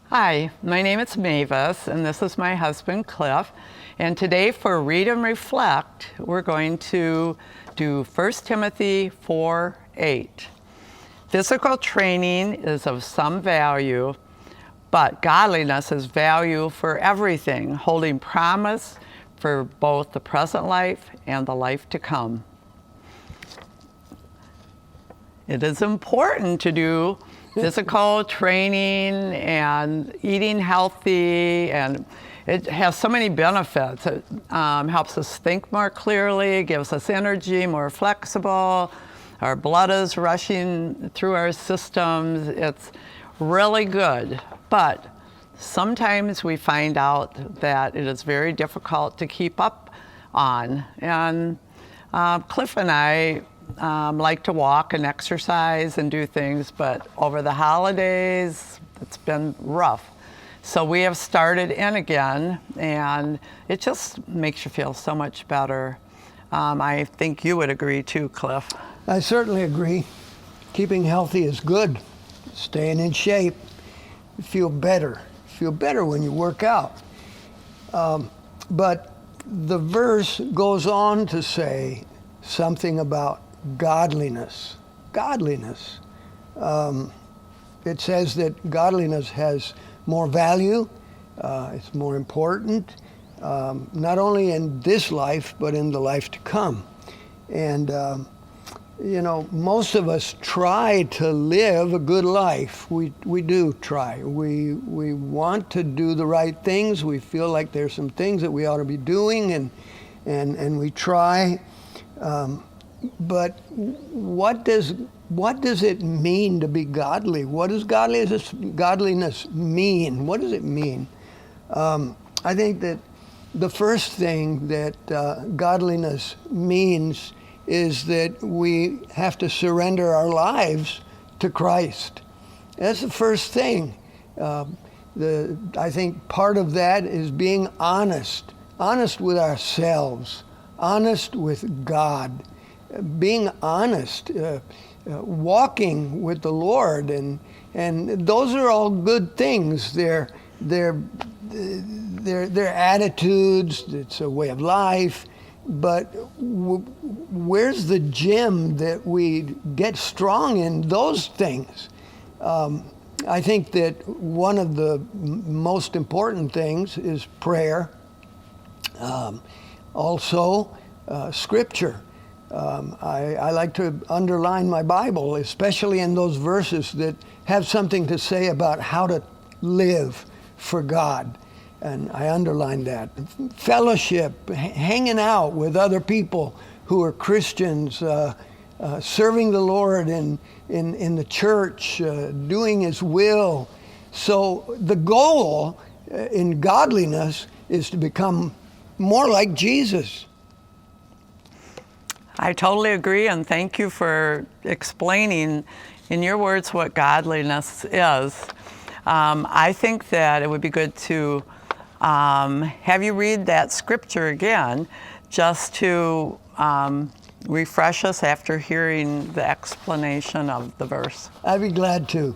Hi, my name is Mavis, and this is my husband, Cliff. And today for Read and Reflect, we're going to do 1 Timothy 4:8. Physical training is of some value, but godliness is value for everything, holding promise for both the present life and the life to come. It is important to do physical training and eating healthy, and it has so many benefits. It helps us think more clearly, gives us energy, more flexible. Our blood is rushing through our systems. It's really good, but sometimes we find out that it is very difficult to keep up on. And Cliff and I like to walk and exercise and do things, but over the holidays, it's been rough. So we have started in again, and it just makes you feel so much better. I think you would agree too, Cliff. I certainly agree. Keeping healthy is good. Staying in shape. You feel better. You feel better when you work out. But the verse goes on to say something about godliness. Godliness. It says that godliness has more value. It's more important, not only in this life, but in the life to come. And, most of us try to live a good life. We do try. We want to do the right things. We feel like there's some things that we ought to be doing, and we try. But what does it mean to be godly? What does godliness mean? What does it mean? I think that the first thing that godliness means is that we have to surrender our lives to Christ. That's the first thing. I think part of that is being honest with ourselves, honest with God. Being honest, walking with the Lord, and those are all good things. They're attitudes. It's a way of life. But where's the gym that we get strong in those things? I think that one of the most important things is prayer. Also, Scripture. I like to underline my Bible, especially in those verses that have something to say about how to live for God. And I underline that. Fellowship, hanging out with other people who are Christians, serving the Lord in the church, doing His will. So the goal in godliness is to become more like Jesus. I totally agree, and thank you for explaining in your words what godliness is. I think that it would be good to have you read that scripture again, just to refresh us after hearing the explanation of the verse. I'd be glad to.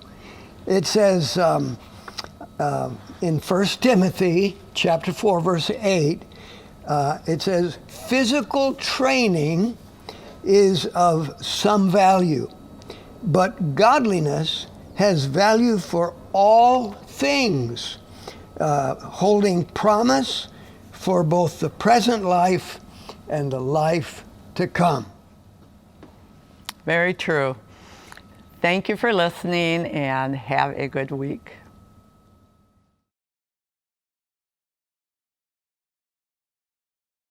It says in 1 Timothy chapter 4, verse 8, it says, physical training is of some value, but godliness has value for all things, holding promise for both the present life and the life to come. Very true. Thank you for listening, and have a good week.